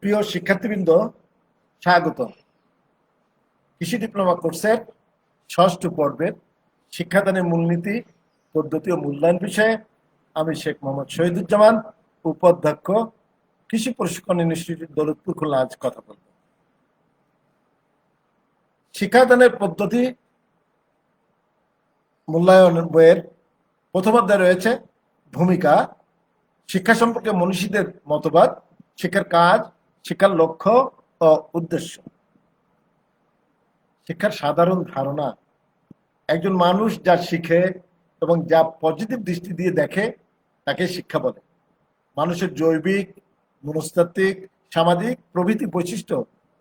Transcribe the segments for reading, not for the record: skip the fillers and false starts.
প্রিয় শিক্ষার্থীবৃন্দ, স্বাগত। কৃষি ডিপ্লোমা কোর্সের ষষ্ঠ পর্বের শিক্ষাদানের মূলনীতি, পদ্ধতি ও মূল্যায়ন বিষয়ে আমি শেখ মোহাম্মদ শহীদুজ্জামান, উপাধ্যক্ষ, কৃষি প্রশিক্ষণ ইনস্টিটিউট, দৌলতপুর, খুলনা আজ কথা বলব। শিক্ষাদানের পদ্ধতি মূল্যায়ন বইয়ের প্রথম অধ্যায়ে রয়েছে ভূমিকা, শিক্ষা সম্পর্কে মনীষীদের মতবাদ, শিক্ষার কাজ, শিক্ষার লক্ষ্য ও উদ্দেশ্য। শিক্ষার সাধারণ ধারণা: একজন মানুষ যা শিখে এবং যা পজিটিভ দৃষ্টি দিয়ে দেখে তাকে শিক্ষা বলে। মানুষের জৈবিক, মনস্তাত্ত্বিক, সামাজিক প্রভৃতি বৈশিষ্ট্য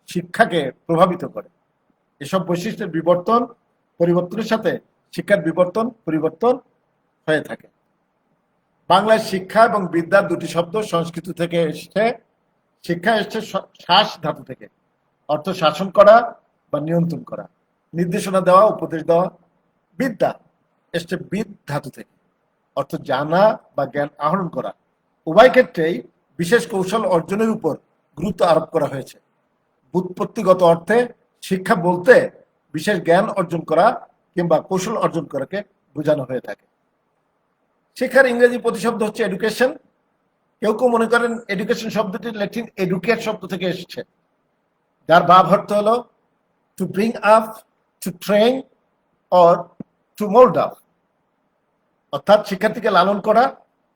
শিক্ষাকে প্রভাবিত করে। এসব বৈশিষ্ট্যের পরিবর্তনের সাথে শিক্ষার পরিবর্তন হয়ে থাকে। বাংলায় শিক্ষা এবং বিদ্যা দুটি শব্দ সংস্কৃত থেকে এসেছে। শিক্ষা এসছে শাস ধাতু থেকে, অর্থ শাসন করা বা নিয়ন্ত্রণ করা, নির্দেশনা দেওয়া, উপদেশ দেওয়া। বিদ্যা এসছে বিদ ধাতু থেকে, অর্থ জানা বা জ্ঞান আহরণ করা। উভয় ক্ষেত্রেই বিশেষ কৌশল অর্জনের উপর গুরুত্ব আরোপ করা হয়েছে। ব্যুৎপত্তিগত অর্থে শিক্ষা বলতে বিশেষ জ্ঞান অর্জন করা কিংবা কৌশল অর্জন করাকে বোঝানো হয়ে থাকে। শিক্ষার ইংরেজি প্রতিশব্দ হচ্ছে এডুকেশন। কেউ কেউ মনে করেন এডুকেশন শব্দটি ল্যাটিন এডুকেট শব্দ থেকে এসেছে, যার ভাব অর্থ হলো to bring up, to train or to mould up, অর্থাৎ শিক্ষার্থীকে লালন করা,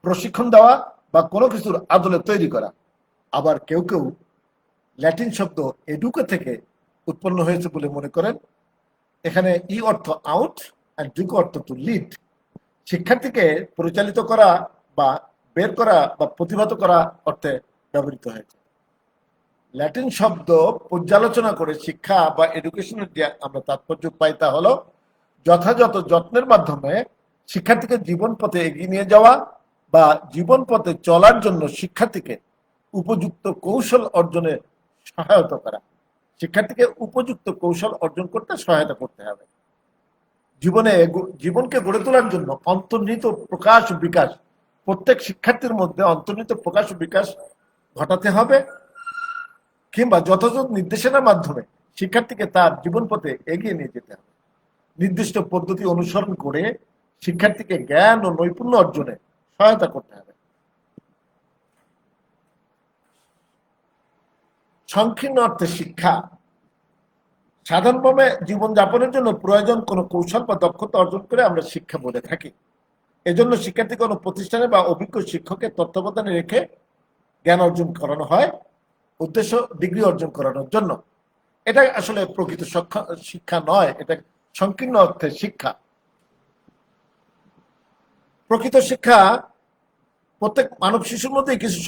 প্রশিক্ষণ দেওয়া বা কোনো কিছুর আদলে তৈরি করা। আবার কেউ কেউ ল্যাটিন শব্দ এডুকে থেকে উৎপন্ন হয়েছে বলে মনে করেন। এখানে ই অর্থ আউট আর ডুকো অর্থ টু লিড। শিক্ষার্থীকে পরিচালিত করা বা বের করা বা প্রতিভাত করা অর্থে ব্যবহৃত হয়েছে। ল্যাটিন শব্দ পর্যালোচনা করে শিক্ষা বা এডুকেশনের যে আমরা তাৎপর্য পাই তা হলো যথাযথ যত্নের মাধ্যমে শিক্ষার্থীকে জীবন পথে এগিয়ে নিয়ে যাওয়া বা জীবন পথে চলার জন্য শিক্ষার্থীকে উপযুক্ত কৌশল অর্জনে সহায়তা করা। শিক্ষার্থীকে উপযুক্ত কৌশল অর্জন করতে সহায়তা করতে হবে। জীবনকে গড়ে তোলার জন্য অন্তর্নিহিত প্রকাশ বিকাশ, প্রত্যেক শিক্ষার্থীর মধ্যে অন্তর্নিহিত প্রকাশ বিকাশ ঘটাতে হবে, কিংবা যথাযথ নির্দেশনার মাধ্যমে শিক্ষার্থীকে তার জীবন পথে এগিয়ে নিয়ে যেতে হবে। নির্দিষ্ট পদ্ধতি অনুসরণ করে শিক্ষার্থীকে জ্ঞান ও নৈপুণ্য অর্জনে সহায়তা করতে হবে। সংকীর্ণ অর্থে শিক্ষা সাধারণভাবে জীবনযাপনের জন্য প্রয়োজন কোনো কৌশল বা দক্ষতা অর্জন করে আমরা শিক্ষা বলে থাকি। এজন্য শিক্ষার্থী কোনো প্রতিষ্ঠানে বা অভিজ্ঞ শিক্ষকের তত্ত্বাবধানে রেখে জ্ঞান অর্জন করানো হয়, উদ্দেশ্য ডিগ্রি অর্জন করানোর জন্য। এটা আসলে প্রকৃত শিক্ষা নয়, এটা সংকীর্ণ অর্থে শিক্ষা। প্রকৃত শিক্ষা প্রত্যেক মানব শিশুর মধ্যেই কিছু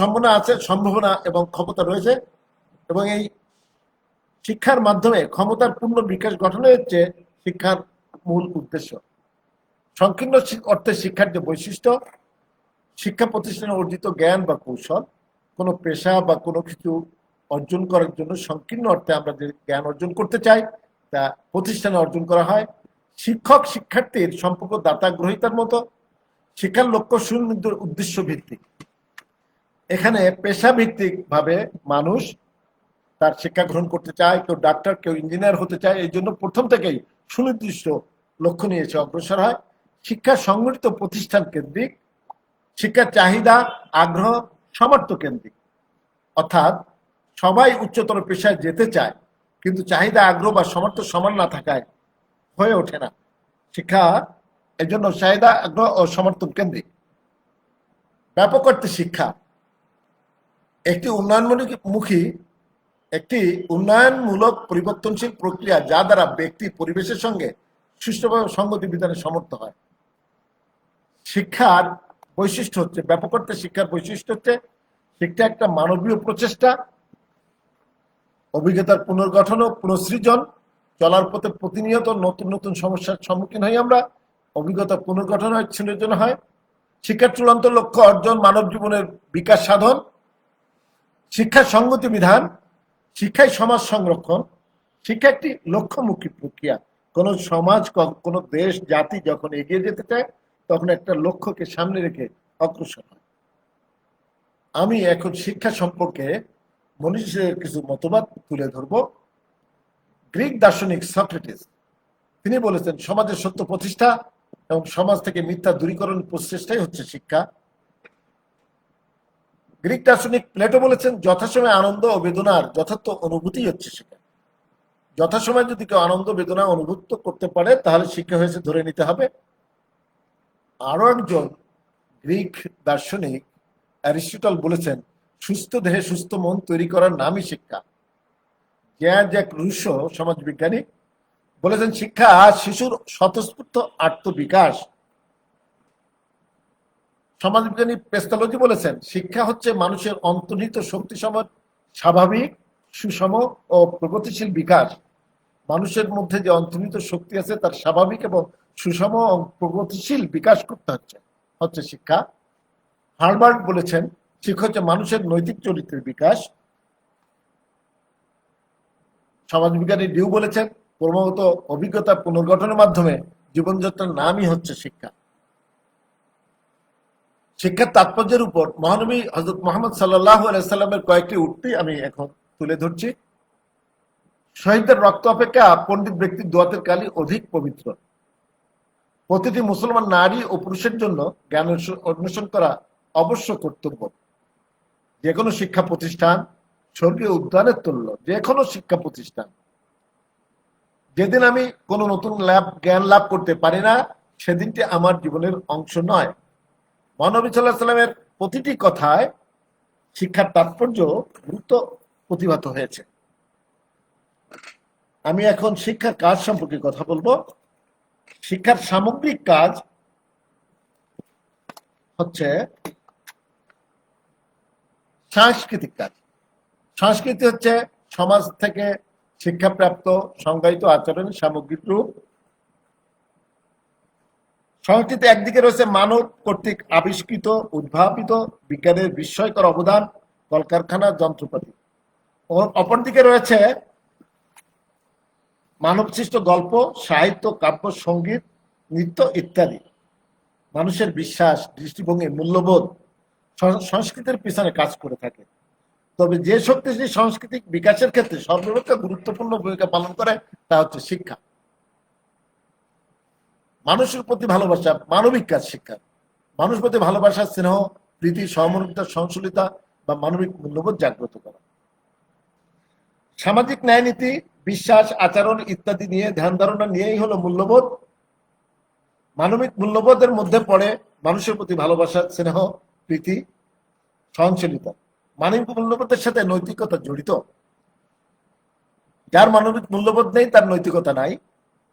সম্ভাবনা এবং ক্ষমতা রয়েছে, এবং এই শিক্ষার মাধ্যমে ক্ষমতার পূর্ণ বিকাশ গঠনের হচ্ছে শিক্ষার মূল উদ্দেশ্য। সংকীর্ণ অর্থে শিক্ষার যে বৈশিষ্ট্য: শিক্ষা প্রতিষ্ঠানে অর্জিত জ্ঞান বা কৌশল, কোনো পেশা বা কোনো কিছু অর্জন করার জন্য সংকীর্ণ অর্থে আমরা যে জ্ঞান অর্জন করতে চাই তা প্রতিষ্ঠানে অর্জন করা হয়। শিক্ষক শিক্ষার্থীর সম্পর্ক দাতা গ্রহীতার মতো। শিক্ষার লক্ষ্য সুনির্দিষ্ট উদ্দেশ্য ভিত্তিক। এখানে পেশা ভিত্তিক ভাবে মানুষ তার শিক্ষা গ্রহণ করতে চায়, কেউ ডাক্তার, কেউ ইঞ্জিনিয়ার হতে চায়। এই জন্য প্রথম থেকেই সুনির্দিষ্ট লক্ষ্য নিয়ে এসে অগ্রসর হয়। শিক্ষা সংগঠিত প্রতিষ্ঠান কেন্দ্রিক। শিক্ষার চাহিদা, আগ্রহ, সামর্থ্য কেন্দ্রিক, অর্থাৎ সবাই উচ্চতর পেশায় যেতে চায়, কিন্তু চাহিদা, আগ্রহ বা সামর্থ্য সমান না থাকায় হয়ে ওঠে না। শিক্ষা এর জন্য চাহিদা, আগ্রহ ও সমর্থন কেন্দ্রিক। ব্যাপক অর্থে শিক্ষা একটি উন্নয়নমূলক পরিবর্তনশীল প্রক্রিয়া, যা দ্বারা ব্যক্তি পরিবেশের সঙ্গে সুষ্ঠুভাবে সঙ্গতি বিধানে সমর্থ হয়। শিক্ষার বৈশিষ্ট্য হচ্ছে, ব্যাপক অর্থে শিক্ষার বৈশিষ্ট্য হচ্ছে শিক্ষা একটা মানবীয় প্রচেষ্টা, অভিজ্ঞতার পুনর্গঠন ও পুনঃসৃজন। চলার পথে প্রতিনিয়ত নতুন নতুন সমস্যার সম্মুখীন হই আমরা, অভিজ্ঞতা পুনর্গঠন হয়, সৃজন হয়। শিক্ষার চূড়ান্ত লক্ষ্য অর্জন, মানব জীবনের বিকাশ সাধন। শিক্ষার সঙ্গতি বিধান, শিক্ষাই সমাজ সংরক্ষণ। শিক্ষা একটি লক্ষ্যমুখী প্রক্রিয়া। কোনো সমাজ, কোনো দেশ, জাতি যখন এগিয়ে যেতে চায় তখন একটা লক্ষ্যকে সামনে রেখে অগ্রসর হয়। আমি এখন শিক্ষা সম্পর্কে মনীষীদের কিছু মতবাদ তুলে ধরব। গ্রিক দার্শনিক সক্রেটিস তিনি বলেছেন সমাজের সত্য প্রতিষ্ঠা এবং সমাজ থেকে মিথ্যা দূরীকরণ প্রচেষ্টাই হচ্ছে শিক্ষা। গ্রিক দার্শনিক প্লেটো বলেছেন যথাসময়ে আনন্দ ও বেদনার যথার্থ অনুভূতি হচ্ছে শিক্ষা। যথাসময়ে যদি কেউ আনন্দ বেদনা অনুভূত করতে পারে তাহলে শিক্ষা হয়েছে ধরে নিতে হবে। আরো একজন গ্রিক দার্শনিক অ্যারিস্টটল বলেছেন সুস্থ দেহে সুস্থ মন তৈরি করার নামই শিক্ষা। জ্যাক রুশো সমাজবিজ্ঞানী বলেছেন শিক্ষা শিশুর স্বতঃস্ফূর্ত আত্মবিকাশ। সমাজবিজ্ঞানী পেস্তালজি বলেছেন শিক্ষা হচ্ছে মানুষের অন্তর্নিহিত শক্তিসমূহ স্বাভাবিক সুষম ও প্রগতিশীল বিকাশ। মানুষের মধ্যে যে অন্তর্নিহিত শক্তি আছে তার স্বাভাবিক এবং সুষম ও প্রগতিশীল বিকাশ করতে হচ্ছে শিক্ষা। হার্বার্ট বলেছেন শিক্ষা হচ্ছে মানুষের নৈতিক চরিত্রের বিকাশ। সমাজবিজ্ঞানী ডিউ বলেছেন ক্রমাগত অভিজ্ঞতা পুনর্গঠনের মাধ্যমে জীবনযাত্রার নামই হচ্ছে শিক্ষা। শিক্ষার তাৎপর্যের উপর মহানবী হযরত মুহাম্মদ সাল্লাল্লাহু আলাইহি সাল্লামের কয়েকটি উক্তি আমি এখন তুলে ধরছি। শহীদদের রক্ত অপেক্ষা পণ্ডিত ব্যক্তির দোয়াতের কালি অধিক পবিত্র। প্রতিটি মুসলমান নারী ও পুরুষের জন্য জ্ঞান অন্বেষণ করা অবশ্য কর্তব্য। যে কোনো শিক্ষা প্রতিষ্ঠান স্বর্গীয় উদ্যানের তুল্য। যে কোনো শিক্ষা প্রতিষ্ঠান, যেদিন আমি কোনো নতুন জ্ঞান লাভ করতে পারি না সেদিনটি আমার জীবনের অংশ নয়। মহানবী সাল্লাল্লাহু আলাইহি সাল্লামের প্রতিটি কথায় শিক্ষার তাৎপর্য গুরুত্ব প্রতিভাত হয়েছে। আমি এখন শিক্ষার কাজ সম্পর্কে কথা বলবো। শিক্ষার সামগ্রিক কাজ হচ্ছে সাংস্কৃতিক কাজ। সংস্কৃতি হচ্ছে সমাজ থেকে শিক্ষাপ্রাপ্ত সংজ্ঞায়িত আচরণের সামগ্রিক রূপ। সংস্কৃতি একদিকে রয়েছে মানব কর্তৃক আবিষ্কৃত উদ্ভাবিত বিজ্ঞানের বিস্ময়কর অবদান, কলকারখানা, যন্ত্রপাতি। অপরদিকে রয়েছে মানবসৃষ্ট গল্প, সাহিত্য, কাব্য, সঙ্গীত, নৃত্য ইত্যাদি। মানুষের বিশ্বাস, দৃষ্টিভঙ্গি, মূল্যবোধ সংস্কৃতির পিছনে কাজ করে থাকে। তবে যে শক্তিশালী সাংস্কৃতিক বিকাশের ক্ষেত্রে সর্বাপেক্ষা গুরুত্বপূর্ণ ভূমিকা পালন করে তা হচ্ছে শিক্ষা। মানুষের প্রতি ভালোবাসা মানবিক কাজ শিক্ষা। মানুষ প্রতি ভালোবাসা, স্নেহ, প্রীতি, সহমর্মিতা, সহনশীলতা বা মানবিক মূল্যবোধ জাগ্রত করা। সামাজিক ন্যায় নীতি, বিশ্বাস, আচরণ ইত্যাদি নিয়ে ধ্যান ধারণা নিয়েই হলো মূল্যবোধ। মানবিক মূল্যবোধের মধ্যে পড়ে মানুষের প্রতি ভালোবাসা, স্নেহ, প্রীতি, সহনশীলতা। মানবিক মূল্যবোধের সাথে নৈতিকতা জড়িত। যার মানবিক মূল্যবোধ নেই তার নৈতিকতা নাই।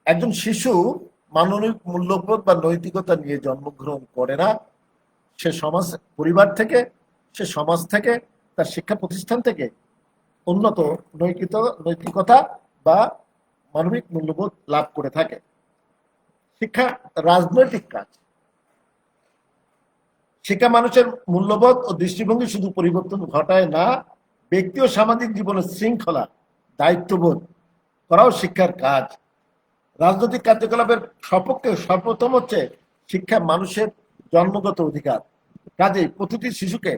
একজন শিশু মানবিক মূল্যবোধ বা নৈতিকতা নিয়ে জন্মগ্রহণ করে না। সে পরিবার থেকে, সে সমাজ থেকে, তার শিক্ষা প্রতিষ্ঠান থেকে উন্নত নৈতিকতা বা মানবিক মূল্যবোধ লাভ করে থাকে। শিক্ষা রাজনৈতিক কাজ। শিক্ষা মানুষের মূল্যবোধ ও দৃষ্টিভঙ্গি শুধু পরিবর্তন ঘটায় না, ব্যক্তি ও সামাজিক জীবনের শৃঙ্খলা, দায়িত্ববোধ করাও শিক্ষার কাজ। রাজনৈতিক কার্যকলাপের সপক্ষে সর্বপ্রথম হচ্ছে শিক্ষা মানুষের জন্মগত অধিকার। কাজেই প্রতিটি শিশুকে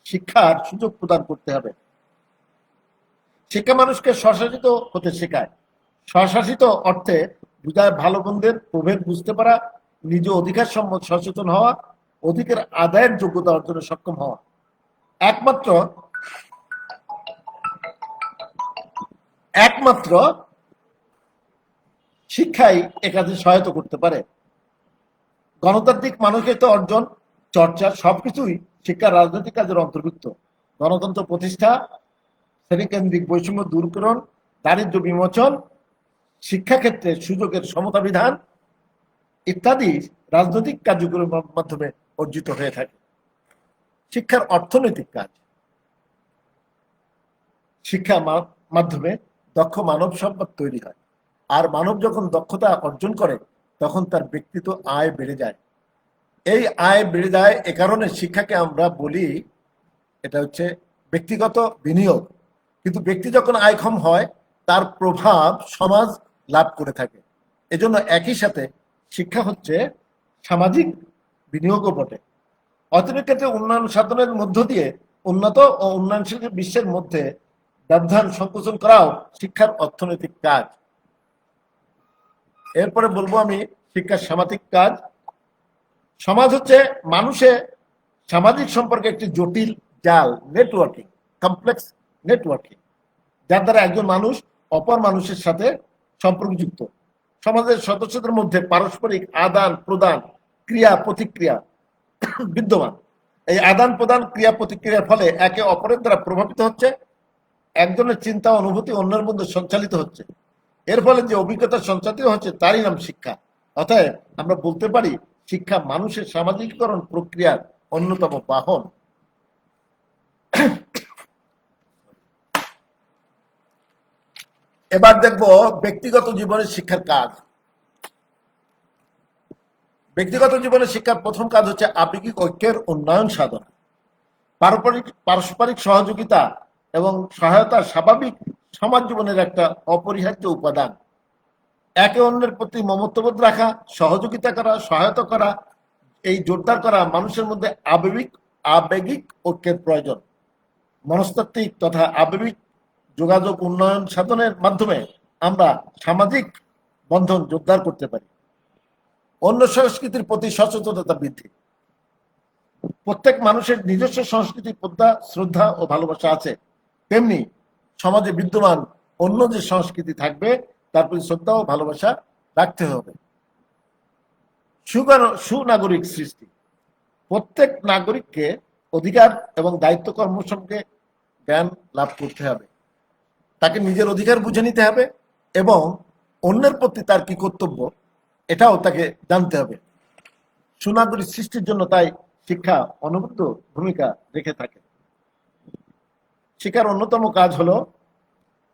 শিক্ষার সুযোগ প্রদান করতে হবে। শিক্ষা মানুষকে স্বশাসিত হতে শেখায়। স্বশাসিত অর্থে বোঝায় ভালো মন্দের প্রভেদ বুঝতে পারা, নিজ অধিকার সম্বন্ধে সচেতন হওয়া, অধিকার আদায়ের যোগ্যতা অর্জনে সক্ষম হওয়া। একমাত্র শিক্ষাই একাজে সহায়তা করতে পারে। গণতান্ত্রিক মানসিকতা অর্জন, চর্চা সবকিছুই শিক্ষা রাজনৈতিক কাজের অন্তর্ভুক্ত। গণতন্ত্র প্রতিষ্ঠা, শ্রেণীকেন্দ্রিক বৈষম্য দূরীকরণ, দারিদ্র্য বিমোচন, শিক্ষাক্ষেত্রে সুযোগের সমতা বিধান ইত্যাদি রাজনৈতিক কার্যক্রমের মাধ্যমে অর্জিত হয়ে থাকে। শিক্ষার অর্থনৈতিক কাজ। শিক্ষার মাধ্যমে দক্ষ মানব সম্পদ তৈরি হয়। আর মানব যখন দক্ষতা অর্জন করে তখন তার ব্যক্তিত্ব আয় বেড়ে যায়। এই আয় বেড়ে যায় এ কারণে শিক্ষাকে আমরা বলি এটা হচ্ছে ব্যক্তিগত বিনিয়োগ। কিন্তু ব্যক্তি যখন আয়ক্ষম হয় তার প্রভাব সমাজ লাভ করে থাকে। এজন্য একই সাথে শিক্ষা হচ্ছে সামাজিক বিনিয়োগও বটে। অর্থনৈতিক ক্ষেত্রে উন্নয়ন সাধনের মধ্য দিয়ে উন্নত ও উন্নয়নশীল বিশ্বের মধ্যে ব্যবধান সংকোচন করাও শিক্ষার অর্থনৈতিক কাজ। এরপরে বলবো আমি শিক্ষার সামাজিক কাজ। সমাজ হচ্ছে মানুষের সামাজিক সম্পর্কে একটি জটিল জাল, নেটওয়ার্কিং, কমপ্লেক্স নেটওয়ার্কিং, যার দ্বারা একজন মানুষ অপর মানুষের সাথে সম্পর্কযুক্ত। সমাজের সদস্যদের মধ্যে পারস্পরিক আদান প্রদান, ক্রিয়া প্রতিক্রিয়া বিদ্যমান। এই আদান প্রদান, ক্রিয়া প্রতিক্রিয়ার ফলে একে অপরের দ্বারা প্রভাবিত হচ্ছে, একজনের চিন্তা অনুভূতি অন্যের মধ্যে সঞ্চালিত হচ্ছে। এর ফলে যে অভিজ্ঞতা সঞ্চালিত হচ্ছে তারই নাম শিক্ষা। অতএব আমরা বলতে পারি শিক্ষা মানুষের সামাজিকীকরণ প্রক্রিয়ার অন্যতম বাহন। এবার দেখব ব্যক্তিগত জীবনের শিক্ষার কাজ। ব্যক্তিগত জীবনে শিক্ষার প্রথম কাজ হচ্ছে আবেগিক ঐক্যের উন্নয়ন সাধন। পারস্পরিক সহযোগিতা এবং সহায়তা স্বাভাবিক সমাজ জীবনের একটা অপরিহার্য উপাদান। একে অন্যের প্রতি মমত্ববোধ রাখা, সহযোগিতা করা, সহায়তা করা, এই জোরদার করা মানুষের মধ্যে আবেগিক ঐক্যের প্রয়োজন। মনস্তাত্ত্বিক তথা আবেগিক যোগাযোগ উন্নয়ন সাধনের মাধ্যমে আমরা সামাজিক বন্ধন জোরদার করতে পারি। অন্য সংস্কৃতির প্রতি সচেতনতা বৃদ্ধি। প্রত্যেক মানুষের নিজস্ব সংস্কৃতি, শ্রদ্ধা ও ভালোবাসা আছে, তেমনি সমাজে বিদ্যমান অন্য যে সংস্কৃতি থাকবে তার প্রতি শ্রদ্ধা ও ভালোবাসা রাখতে হবে। সুনাগরিক সৃষ্টি। প্রত্যেক নাগরিককে অধিকার এবং দায়িত্ব কর্ম সম্পর্কে জ্ঞান লাভ করতে হবে, তাকে নিজের অধিকার বুঝে নিতে হবে এবং অন্যের প্রতি তার কি কর্তব্য এটাও তাকে জানতে হবে। সুনাগরিক সৃষ্টির জন্য তাই শিক্ষা অনবদ্য ভূমিকা রেখে থাকে। শিক্ষার অন্যতম কাজ হলো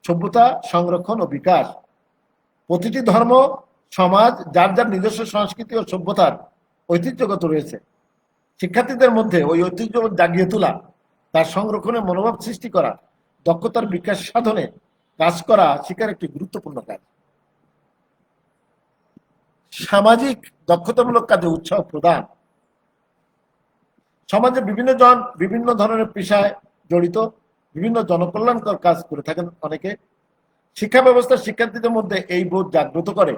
সভ্যতা সংরক্ষণ ও বিকাশ। প্রতিটি ধর্ম সমাজ যার যার নিজস্ব সংস্কৃতি ও সভ্যতার ঐতিহ্যগত রয়েছে। শিক্ষার্থীদের মধ্যে ওই ঐতিহ্য জাগিয়ে তোলা, তার সংরক্ষণে মনোভাব সৃষ্টি করা, দক্ষতার বিকাশ সাধনে কাজ করা শিক্ষার একটি গুরুত্বপূর্ণ কাজ। সামাজিক দক্ষতামূলক কাজে উৎসাহ প্রদান। সমাজে বিভিন্ন জন বিভিন্ন ধরনের পেশায় জড়িত, বিভিন্ন জনকল্যাণকর কাজ করে থাকেন অনেকে। শিক্ষা ব্যবস্থা শিক্ষার্থীদের মধ্যে এই বোধ জাগ্রত করে।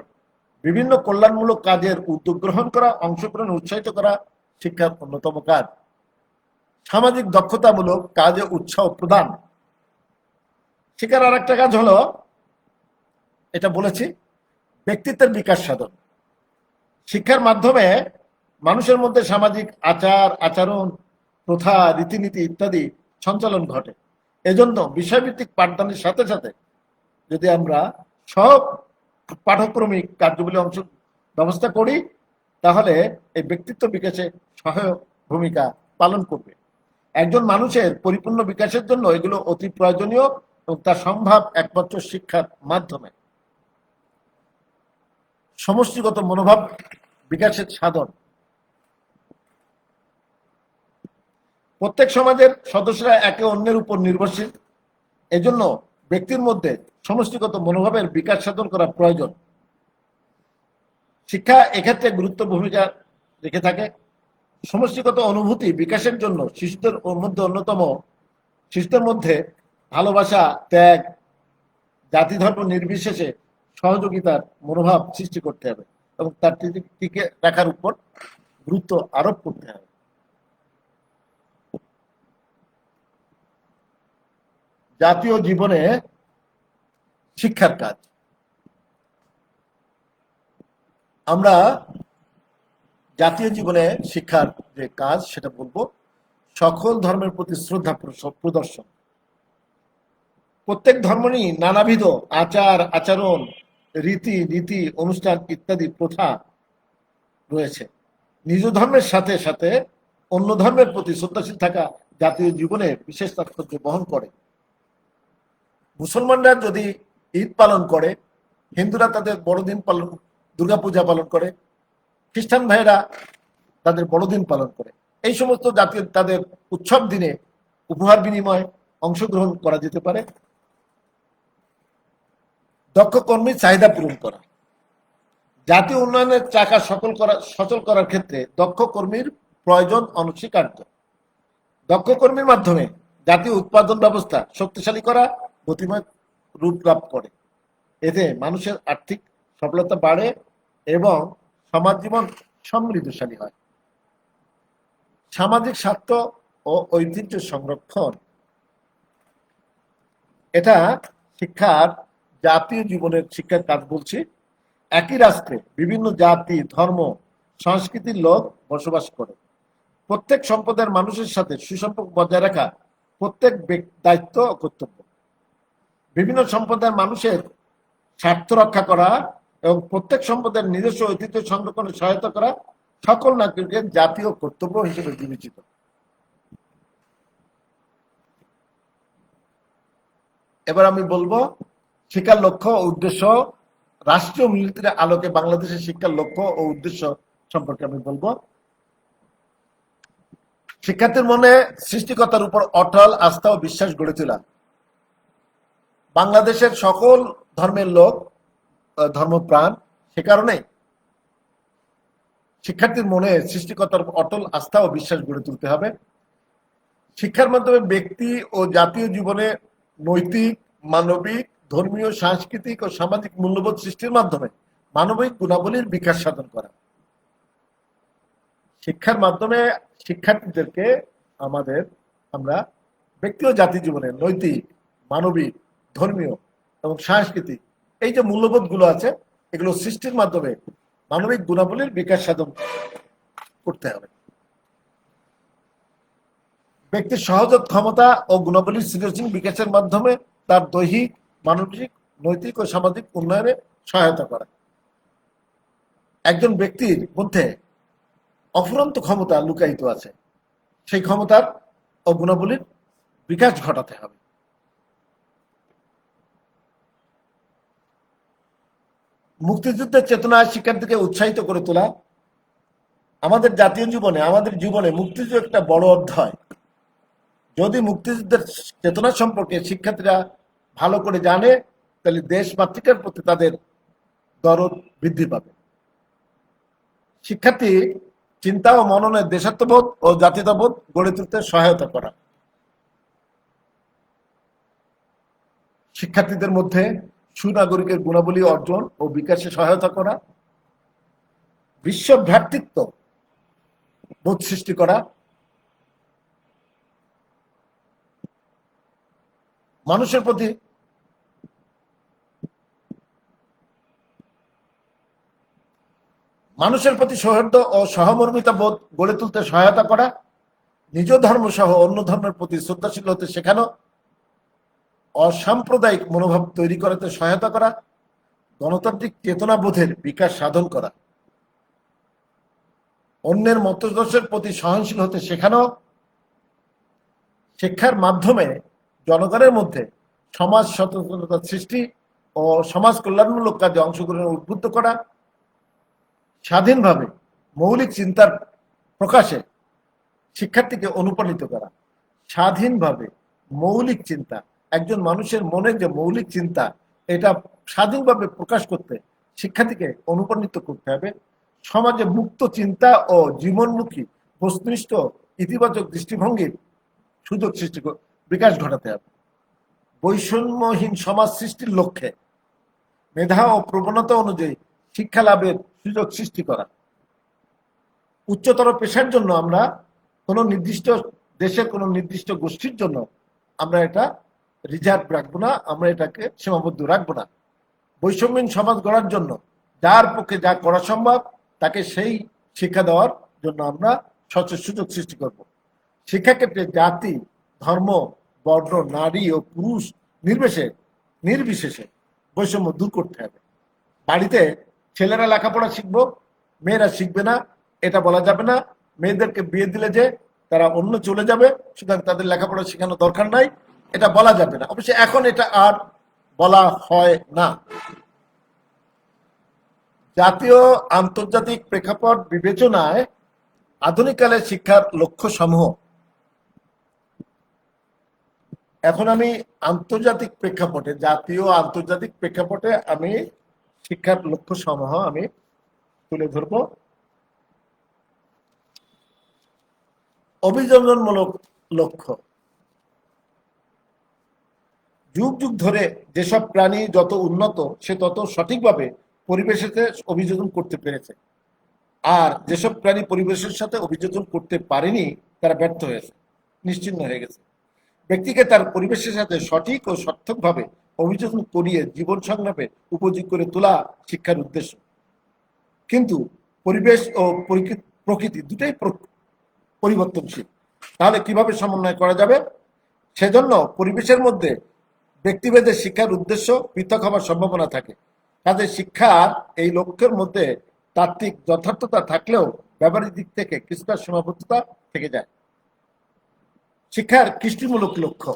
বিভিন্ন কল্যাণমূলক কাজের উদ্যোগ গ্রহণ করা, অংশগ্রহণ উৎসাহিত করা শিক্ষার অন্যতম কাজ। সামাজিক দক্ষতামূলক কাজে উৎসাহ প্রদান। শিক্ষার আর একটা কাজ হলো, এটা বলেছি, ব্যক্তিত্বের বিকাশ সাধন। শিক্ষার মাধ্যমে মানুষের মধ্যে সামাজিক আচার আচরণ, প্রথা, রীতিনীতি ইত্যাদি সঞ্চালন ঘটে। এজন্য বিষয়ভিত্তিক পাঠদানের সাথে সাথে যদি আমরা সব পাঠক্রমিক কার্যবলী অংশ ব্যবস্থা করি তাহলে এই ব্যক্তিত্ব বিকাশে সহায়ক ভূমিকা পালন করবে। একজন মানুষের পরিপূর্ণ বিকাশের জন্য এগুলো অতি প্রয়োজনীয় এবং তা সম্ভব একমাত্র শিক্ষার মাধ্যমে। সমষ্টিগত মনোভাব বিকাশের সাধন। প্রত্যেক সমাজের সদস্যরা একে অন্যের উপর নির্ভরশীল, এজন্য ব্যক্তির মধ্যে সমষ্টিগত মনোভাবের বিকাশ সাধন করা প্রয়োজন। শিক্ষা এক্ষেত্রে গুরুত্ব ভূমিকা রেখে থাকে। সমষ্টিগত অনুভূতি বিকাশের জন্য শিশুদের মধ্যে ভালোবাসা, ত্যাগ, জাতি ধর্ম নির্বিশেষে সহযোগিতার মনোভাব সৃষ্টি করতে হবে এবং তার টিকে রাখার উপর গুরুত্ব আরোপ করতে হবে। জাতীয় জীবনে শিক্ষার কাজ। আমরা জাতীয় জীবনে শিক্ষার যে কাজ সেটা বলবো সকল ধর্মের প্রতি শ্রদ্ধা প্রদর্শন। প্রত্যেক ধর্মেরই নানাবিধ আচার আচরণ, রীতি নীতি, অনুষ্ঠান ইত্যাদি প্রথা রয়েছে। নিজ ধর্মের সাথে সাথে অন্য ধর্মের প্রতি শ্রদ্ধাশীল থাকা জাতীয় জীবনে বিশেষ তাৎপর্য বহন করে। মুসলমানরা যদি ঈদ পালন করে, হিন্দুরা তাদের বড়দিন পালন, দুর্গাপূজা পালন করে, খ্রিস্টান ভাইয়েরা তাদের বড়দিন পালন করে। এই সমস্ত জাতীয় তাদের উৎসব দিনে উপহার বিনিময় অংশগ্রহণ করা যেতে পারে। দক্ষ কর্মীর চাহিদা পূরণ করা। জাতীয় উন্নয়নের চাকা সচল করার ক্ষেত্রে দক্ষ কর্মীর প্রয়োজন অনস্বীকার্য। দক্ষ কর্মীর মাধ্যমে জাতীয় উৎপাদন ব্যবস্থা শক্তিশালী করা গতিময় রূপ লাভ করে। এতে মানুষের আর্থিক সফলতা বাড়ে এবং সমাজ জীবন সমৃদ্ধশালী হয়। সামাজিক স্বার্থ ও ঐতিহ্য সংরক্ষণ, এটা শিক্ষার জাতীয় জীবনের শিক্ষার কাজ বলছি। একই রাষ্ট্রে বিভিন্ন জাতি, ধর্ম, সংস্কৃতির লোক বসবাস করে। প্রত্যেক সম্প্রদায়ের মানুষের সাথে সুসম্পর্ক বজায় রাখা প্রত্যেক দায়িত্ব ও কর্তব্য। বিভিন্ন সম্প্রদায়ের মানুষের স্বার্থ রক্ষা করা এবং প্রত্যেক সম্প্রদায়ের নিজস্ব ঐতিহ্য সংরক্ষণে সহায়তা করা সকল নাগরিকের জাতীয় কর্তব্য হিসেবে বিবেচিত। এবার আমি বলবো শিক্ষার লক্ষ্য ও উদ্দেশ্য। রাষ্ট্রীয় মূলনীতির আলোকে বাংলাদেশের শিক্ষার লক্ষ্য ও উদ্দেশ্য সম্পর্কে আমি বলবো। শিক্ষার্থীর মনে সৃষ্টিকর্তার উপর অটল আস্থা ও বিশ্বাস গড়ে তোলা। বাংলাদেশের সকল ধর্মের লোক ধর্মপ্রাণ, সে কারণে শিক্ষার্থীর মনে সৃষ্টিকর্তার অটল আস্থা ও বিশ্বাস গড়ে তুলতে হবে। শিক্ষার মাধ্যমে ব্যক্তি ও জাতীয় জীবনে নৈতিক, মানবিক, ধর্মীয়, সাংস্কৃতিক ও সামাজিক মূল্যবোধ সৃষ্টির মাধ্যমে মানবিক গুণাবলীর বিকাশ সাধন করা। শিক্ষার মাধ্যমে শিক্ষার্থীদেরকে আমরা ব্যক্তি ও জাতি জীবনে নৈতিক, মানবিক, ধর্মীয় এবং সাংস্কৃতিক এই যে মূল্যবোধ গুলো আছে, এগুলো সৃষ্টির মাধ্যমে মানবিক গুণাবলীর বিকাশ সাধন করতে হবে। ব্যক্তির সহজ ক্ষমতা ও গুণাবলীর সৃজনশীল বিকাশের মাধ্যমে তার দৈহিক, মানসিক, নৈতিক ও সামাজিক উন্নয়নে সহায়তা করা। একজন ব্যক্তির মধ্যে অফুরন্ত ক্ষমতা লুকায়িত আছে, সেই ক্ষমতার ও গুণাবলীর বিকাশ ঘটাতে হবে। মুক্তিযুদ্ধের চেতনায় শিক্ষার্থীকে উৎসাহিত করে তোলা। আমাদের জাতীয় জীবনে, আমাদের জীবনে মুক্তিযুদ্ধ একটা বড় অধ্যায়। যদি মুক্তিযুদ্ধের চেতনা সম্পর্কে শিক্ষার্থীরা ভালো করে জানে, তাহলে দেশ মাতৃকার প্রতি তাদের দরদ বৃদ্ধি পাবে। শিক্ষার্থী চিন্তা ও মননে দেশাত্মবোধ ও জাতীয়তাবোধ গড়ে তুলতে সহায়তা করা। শিক্ষার্থীদের মধ্যে সুনাগরিকের গুণাবলী অর্জন ও বিকাশে সহায়তা করা। বিশ্ব ভ্রাতৃত্ব বোধ সৃষ্টি করা। মানুষের প্রতি সৌহার্দ্য ও সহমর্মিতা বোধ গড়ে তুলতে সহায়তা করা। নিজ ধর্ম সহ অন্য ধর্মের প্রতি শ্রদ্ধাশীল হতে শেখানো। অসাম্প্রদায়িক মনোভাব তৈরি করাতে সহায়তা করা। গণতান্ত্রিক চেতনাবোধের বিকাশ সাধন করা। অন্যের মতাদর্শের প্রতি সহনশীল হতে শেখানো। শিক্ষার মাধ্যমে জনগণের মধ্যে সমাজ সচেতনতা সৃষ্টি ও সমাজ কল্যাণমূলক কাজে অংশগ্রহণে উদ্বুদ্ধ করা। স্বাধীনভাবে মৌলিক চিন্তার প্রকাশে শিক্ষার্থীকে অনুপ্রাণিত করা। স্বাধীনভাবে মৌলিক চিন্তা, একজন মানুষের মনে যে মৌলিক চিন্তা, এটা স্বাধীনভাবে প্রকাশ করতে শিক্ষার্থীকে অনুপ্রাণিত করতে হবে। সমাজে মুক্ত চিন্তা ও জীবনমুখী বস্তুনিষ্ঠ ইতিবাচক দৃষ্টিভঙ্গির সুযোগ সৃষ্টি বিকাশ ঘটাতে হবে। বৈষম্যহীন সমাজ সৃষ্টির লক্ষ্যে মেধা ও প্রবণতা অনুযায়ী শিক্ষা লাভের সুযোগ সৃষ্টি করা। উচ্চতর পেশার জন্য আমরা কোনো নির্দিষ্ট দেশের কোনো নির্দিষ্ট গোষ্ঠীর জন্য আমরা এটা রিজার্ভ রাখবো না, আমরা এটাকে সীমাবদ্ধ রাখবো না। বৈষম্যহীন সমাজ গড়ার জন্য যার পক্ষে যা করা সম্ভব তাকে সেই শিক্ষা দেওয়ার জন্য আমরা সচেতন সুযোগ সৃষ্টি করব। শিক্ষাক্ষেত্রে জাতি, ধর্ম, বর্ণ, নারী ও পুরুষ নির্বিশেষে বৈষম্য দূর করতে হবে। বাড়িতে ছেলেরা লেখাপড়া শিখবো, মেয়েরা শিখবে না, এটা বলা যাবে না। মেয়েদেরকে বিয়ে দিলে যে তারা অন্য চলে যাবে, সুতরাং তাদের লেখাপড়া শেখানো দরকার নাই, এটা বলা যাবে না। অবশ্যই এখন এটা আর বলা হয় না। জাতীয় আন্তর্জাতিক প্রেক্ষাপট বিবেচনায় আধুনিককালের শিক্ষার লক্ষ্য সমূহ। এখন আমি আন্তর্জাতিক প্রেক্ষাপটে, জাতীয় আন্তর্জাতিক প্রেক্ষাপটে আমি শিক্ষার লক্ষ্য সমূহ আমি তুলে ধরব। অভিযোজনমূলক লক্ষ্য। যুগ যুগ ধরে যেসব প্রাণী যত উন্নত সে তত সঠিকভাবে পরিবেশের সাথে অভিযোজন করতে পেরেছে, আর যেসব প্রাণী পরিবেশের সাথে অভিযোজন করতে পারেনি তারা ব্যর্থ হয়েছে, নিশ্চিহ্ন হয়ে গেছে। ব্যক্তিকে তার পরিবেশের সাথে সঠিক ও সার্থকভাবে অভিযোজন করিয়ে জীবন সংগ্রামে উপযোগী করে তোলা শিক্ষার উদ্দেশ্য। কিন্তু পরিবেশ ও প্রকৃতি দুটাই পরিবর্তনশীল, তাহলে কিভাবে সমন্বয় করা যাবে? সেজন্য পরিবেশের মধ্যে ব্যক্তিভেদে শিক্ষার উদ্দেশ্য পৃথক হওয়ার সম্ভাবনা থাকে। কাজে শিক্ষার এই লক্ষ্যের মধ্যে তাত্ত্বিক যথার্থতা থাকলেও ব্যবহারিক দিক থেকে কিছুটা সীমাবদ্ধতা থেকে যায়। শিক্ষার কৃষ্টিমূলক লক্ষ্য।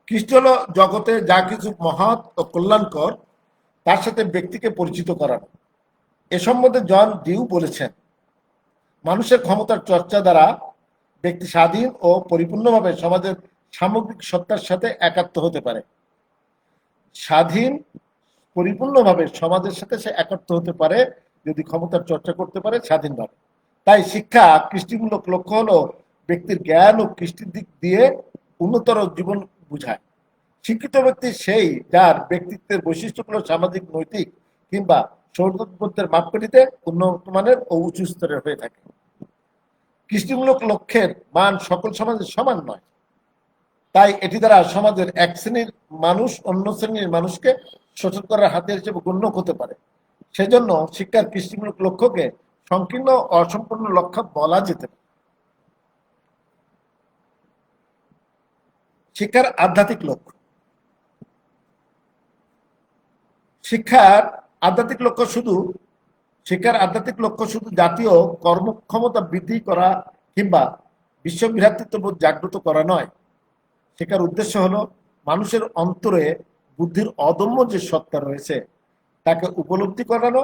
কৃষ্টি হল জগতে যা কিছু মহৎ ও কল্যাণকর তার সাথে ব্যক্তিকে পরিচিত করানো। এ সম্বন্ধে জন ডিউ বলেছেন, মানুষের ক্ষমতার চর্চা দ্বারা ব্যক্তি স্বাধীন ও পরিপূর্ণভাবে সমাজের সামগ্রিক সত্তার সাথে একাত্ম হতে পারে। স্বাধীন পরিপূর্ণভাবে সমাজের সাথে সে একাত্ম হতে পারে যদি ক্ষমতার চর্চা করতে পারে স্বাধীনভাবে। তাই শিক্ষা কৃষ্টিমূলক লক্ষ্য হলো ব্যক্তির জ্ঞান ও কৃষ্টির দিক দিয়ে উন্নতর জীবন বুঝায়। শিক্ষিত ব্যক্তি সেই যার ব্যক্তিত্বের বৈশিষ্ট্যগুলো সামাজিক, নৈতিক কিংবা সৌন্দর্যের মাপকাঠিতে উন্নত মানের ও উঁচু স্তরের হয়ে থাকে। কৃষ্টিমূলক লক্ষ্যের মান সকল সমাজে সমান নয়, তাই এটি দ্বারা সমাজের এক শ্রেণীর মানুষ অন্য শ্রেণীর মানুষকে শোষণ করার হাতিয়ার হিসেবে গণ্য হতে পারে। সেজন্য শিক্ষার কৃষ্টিমূলক লক্ষ্যকে সংকীর্ণ অসম্পূর্ণ লক্ষ্য বলা যেতে পারে। শিক্ষার আধ্যাত্মিক লক্ষ্য। শিক্ষার আধ্যাত্মিক লক্ষ্য শুধু জাতীয় কর্মক্ষমতা বৃদ্ধি করা কিংবা বিশ্ব ভ্রাতৃত্ববোধ জাগ্রত করা নয়। শিক্ষার উদ্দেশ্য হলো মানুষের অন্তরে বুদ্ধির অদম্য যে সত্তা রয়েছে তাকে উপলব্ধি করানো,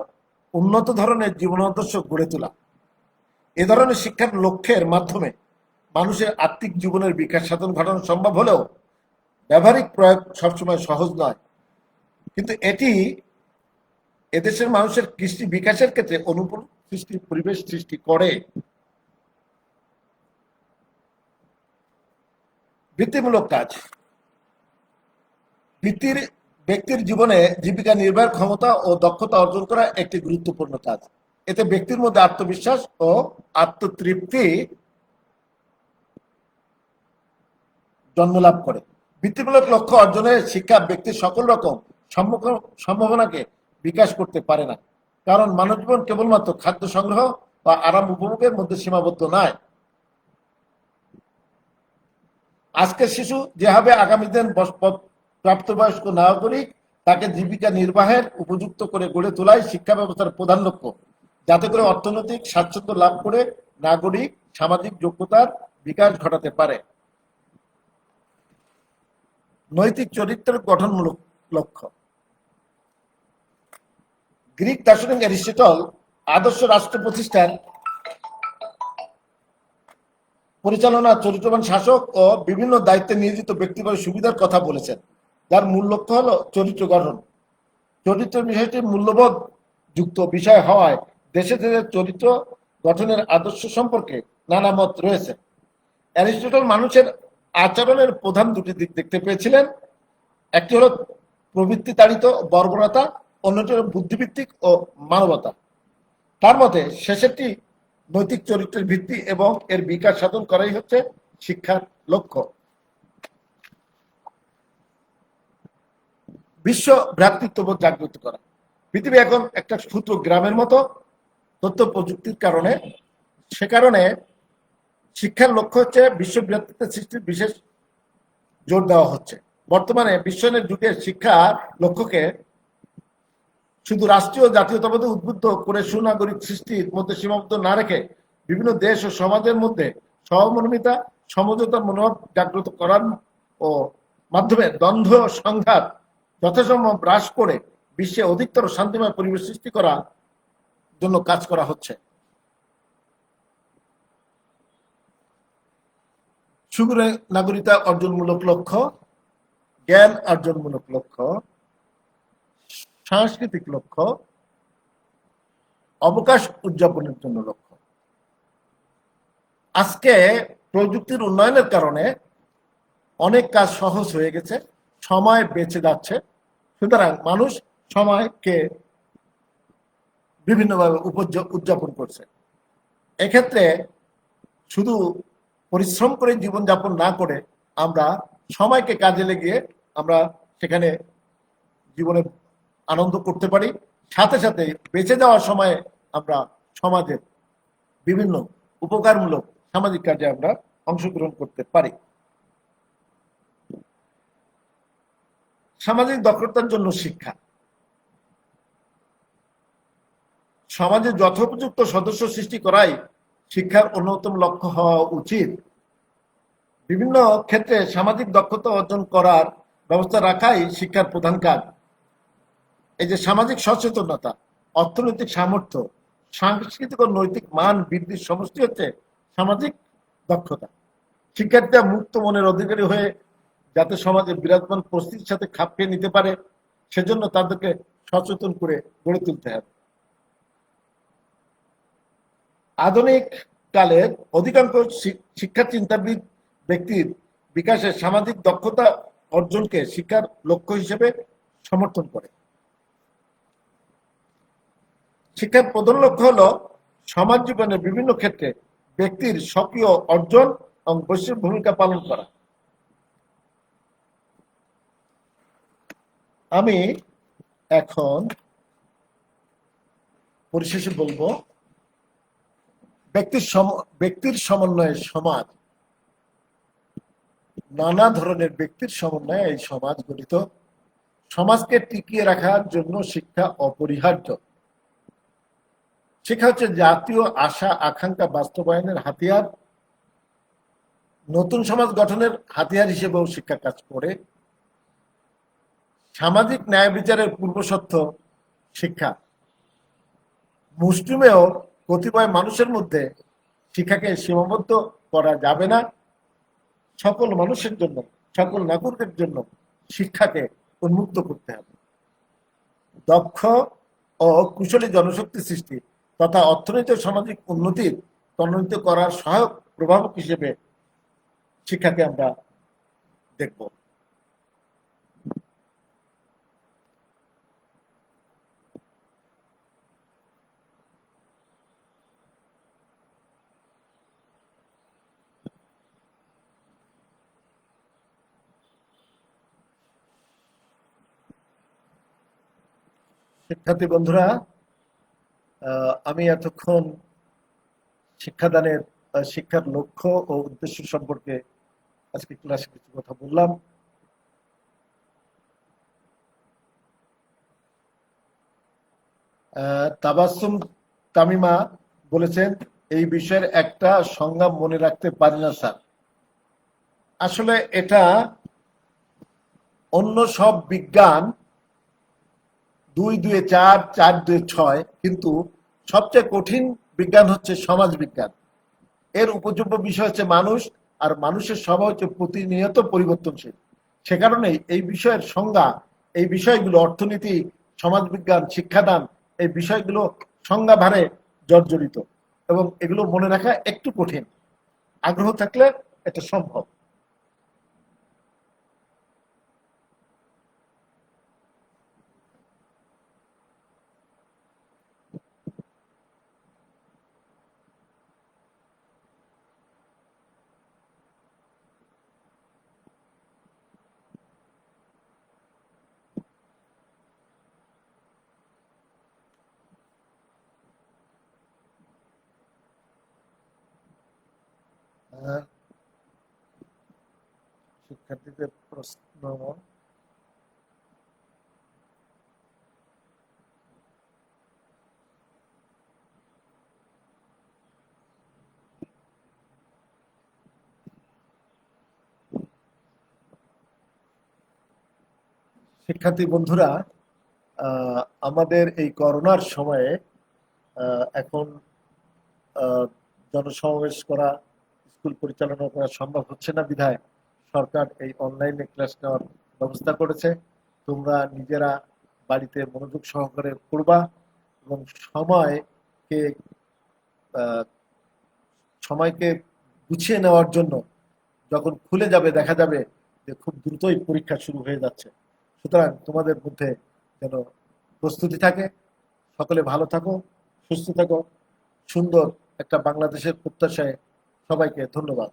উন্নত ধরনের জীবনাদর্শ গড়ে তোলা। এ ধরনের শিক্ষার লক্ষ্যের মাধ্যমে মানুষের আত্মিক জীবনের বিকাশ সাধন ঘটানো সম্ভব হলেও ব্যবহারিক প্রয়োগ সবসময় সহজ নয়, কিন্তু এটি এদেশের মানুষের কৃষ্টি বিকাশের ক্ষেত্রে অনুকূল পরিবেশ সৃষ্টি করে। বৃত্তিমূলক কাজ। ব্যক্তির জীবনে জীবিকা নির্বাহের ক্ষমতা ও দক্ষতা অর্জন করা একটি গুরুত্বপূর্ণ কাজ। এতে ব্যক্তির মধ্যে আত্মবিশ্বাস ও আত্মতৃপ্তি জন্মলাভ করে। বৃত্তিমূলক লক্ষ্য অর্জনের শিক্ষা ব্যক্তির সকল রকম সম্ভাবনাকে বিকাশ করতে পারে না, কারণ মানব জীবন কেবলমাত্র খাদ্য সংগ্রহ বা আরাম উপভোগের মধ্যে সীমাবদ্ধ নয়। আজকের শিশু যে হবে আগামী দিন প্রাপ্তবয়স্ক নাগরিক, তাকে জীবিকা নির্বাহের উপযুক্ত করে গড়ে তোলাই শিক্ষা ব্যবস্থার প্রধান লক্ষ্য, যাতে করে অর্থনৈতিক স্বাচ্ছন্দ্য লাভ করে নাগরিক সামাজিক যোগ্যতার বিকাশ ঘটাতে পারে। নৈতিক চরিত্রের গঠনমূলক লক্ষ্য। গ্রিক দার্শনিক অ্যারিস্টটল আদর্শ রাষ্ট্র প্রতিষ্ঠার পরিচালনা, চরিত্রবান শাসক ও বিভিন্ন দায়িত্বে নিয়োজিত ব্যক্তিগত সুবিধার কথা বলেছেন, যার মূল লক্ষ্য হল চরিত্র গঠন। চরিত্র বিষয়টি মূল্যবোধ যুক্ত বিষয় হওয়ায় দেশে দেশে চরিত্র গঠনের আদর্শ সম্পর্কে নানা মত রয়েছে। অ্যারিস্টটল মানুষের আচরণের প্রধান দুটি দিক দেখতে পেয়েছিলেন, একটি হলো প্রবৃত্তি তাড়িত বর্বরতা, অন্যটি হলো বুদ্ধিভিত্তিক ও মানবতা। তার মতে শেষেরটি নৈতিক চরিত্রের ভিত্তি এবং এর বিকাশ সাধন করাই হচ্ছে শিক্ষার লক্ষ্য। বিশ্ব ভ্রাতৃত্ববোধ জাগ্রত করা। পৃথিবী এখন একটা ক্ষুদ্র গ্রামের মতো তথ্য প্রযুক্তির কারণে, সে কারণে শিক্ষার লক্ষ্য হচ্ছে বিশ্ব ভ্রাতৃত্ব সৃষ্টির বিশেষ জোর দেওয়া হচ্ছে। বর্তমানে বিশ্বায়নের যুগে শিক্ষার লক্ষ্যকে শুধু রাষ্ট্রীয় জাতীয়তাবাদে উদ্বুদ্ধ করে সুনাগরিক সৃষ্টির মধ্যে সীমাবদ্ধ না রেখে বিভিন্ন দেশ ও সমাজের মধ্যে সহমর্মিতা, সমঝোতার মনোভাব জাগ্রত করার ও মাধ্যমে দ্বন্দ্ব সংঘাত যথাসম্ভব হ্রাস করে বিশ্বে অধিকতর শান্তিময় পরিবেশ সৃষ্টি করার জন্য কাজ করা হচ্ছে। সুনাগরিকতা অর্জনমূলক লক্ষ্য, জ্ঞান অর্জনমূলক লক্ষ্য, সাংস্কৃতিক লক্ষ্য, অবকাশ উদযাপনের জন্য লক্ষ্য। আজকে প্রযুক্তির উন্নয়নের কারণে অনেক কাজ সহজ হয়ে গেছে, সময় বেঁচে যাচ্ছে। সুতরাং মানুষ সময়কে বিভিন্নভাবে উদযাপন করছে। এক্ষেত্রে শুধু পরিশ্রম করে জীবনযাপন না করে আমরা সময়কে কাজে লাগিয়ে আমরা সেখানে জীবনে আনন্দ করতে পারি। সাথে সাথে বেঁচে যাওয়ার সময়ে আমরা সমাজের বিভিন্ন উপকারমূলক সামাজিক কাজে আমরা অংশগ্রহণ করতে পারি। সামাজিক দক্ষতার জন্য শিক্ষা। সমাজে যথোপযুক্ত সদস্য সৃষ্টি করাই শিক্ষার অন্যতম লক্ষ্য হওয়া উচিত। বিভিন্ন ক্ষেত্রে সামাজিক দক্ষতা অর্জন করার ব্যবস্থা রাখাই শিক্ষার প্রধান কাজ। এই যে সামাজিক সচেতনতা, অর্থনৈতিক সামর্থ্য, সাংস্কৃতিক ও নৈতিক মান বৃদ্ধির সমষ্টি হচ্ছে সামাজিক দক্ষতা। শিক্ষার্থীরা মুক্ত মনের অধিকারী হয়ে যাতে সমাজে বিরাজমান পরিস্থিতির সাথে খাপ খেয়ে নিতে পারে, সেজন্য তাদেরকে সচেতন করে গড়ে তুলতে হবে। আধুনিক কালের অধিকাংশ শিক্ষা চিন্তাবিদ ব্যক্তির বিকাশে সামাজিক দক্ষতা অর্জনকে শিক্ষার লক্ষ্য হিসেবে সমর্থন করে। শিক্ষার প্রধান লক্ষ্য হলো সমাজ জীবনের বিভিন্ন ক্ষেত্রে ব্যক্তির সক্রিয় অর্জন এবং বৈশ্বিক ভূমিকা পালন করা। আমি এখন পরিশেষে বলবো, ব্যক্তির সমন্বয়ে সমাজ, নানা ধরনের ব্যক্তির সমন্বয়ে এই সমাজ গঠিত। সমাজকে টিকিয়ে রাখার জন্য শিক্ষা অপরিহার্য। শিক্ষা হচ্ছে জাতীয় আশা আকাঙ্ক্ষা বাস্তবায়নের হাতিয়ার। নতুন সমাজ গঠনের হাতিয়ার হিসেবেও শিক্ষা কাজ করে। সামাজিক ন্যায় বিচারের পূর্বশর্ত শিক্ষা। মুসলিমেও কতিপয় মানুষের মধ্যে শিক্ষাকে সীমাবদ্ধ করা যাবে না। সকল মানুষের জন্য, সকল নাগরিকের জন্য শিক্ষাকে উন্মুক্ত করতে হবে। দক্ষ ও কুশলী জনশক্তি সৃষ্টি তথা অর্থনৈতিক সামাজিক উন্নতির ত্বরান্বিত করার সহায়ক প্রভাবক হিসেবে শিক্ষাকে আমরা দেখব। শিক্ষার্থী বন্ধুরা, আমি এতক্ষণ শিক্ষাদানের শিক্ষার লক্ষ্য ও উদ্দেশ্য সম্পর্কে আজকে ক্লাসে কিছু কথা বললাম। তাবাসসুম তামিমা বলেছেন, এই বিষয়ের একটা সংজ্ঞা মনে রাখতে পারি না স্যার। আসলে এটা অন্য সব বিজ্ঞান 2 2 4 4 2 6, কিন্তু সবচেয়ে কঠিন বিজ্ঞান হচ্ছে সমাজ বিজ্ঞান। এর উপযোগ্য বিষয় হচ্ছে মানুষ, আর মানুষের স্বভাব হচ্ছে প্রতিনিয়ত পরিবর্তনশীল। সে কারণেই এই বিষয়ের সংজ্ঞা, এই বিষয়গুলো অর্থনীতি, সমাজবিজ্ঞান, শিক্ষাদান, এই বিষয়গুলো সংজ্ঞা ভারে জর্জরিত এবং এগুলো মনে রাখা একটু কঠিন। আগ্রহ থাকলে এটা সম্ভব। শিক্ষার্থীদের প্রশ্ন। শিক্ষার্থী বন্ধুরা, আমাদের এই করোনার সময়ে এখন জনসমাবেশ করা, স্কুল পরিচালনা করা সম্ভব হচ্ছে না বিধায় সরকার এই অনলাইনে ক্লাস নেওয়ার ব্যবস্থা করেছে। তোমরা নিজেরা বাড়িতে মনোযোগ সহকারে পড়বা এবং সময়কে আহ, সময়কে গুছিয়ে নেওয়ার জন্য যখন খুলে যাবে দেখা যাবে যে খুব দ্রুতই পরীক্ষা শুরু হয়ে যাচ্ছে। সুতরাং তোমাদের মধ্যে যেন প্রস্তুতি থাকে। সকলে ভালো থাকো, সুস্থ থাকো। সুন্দর একটা বাংলাদেশের প্রত্যাশায় সবাইকে ধন্যবাদ।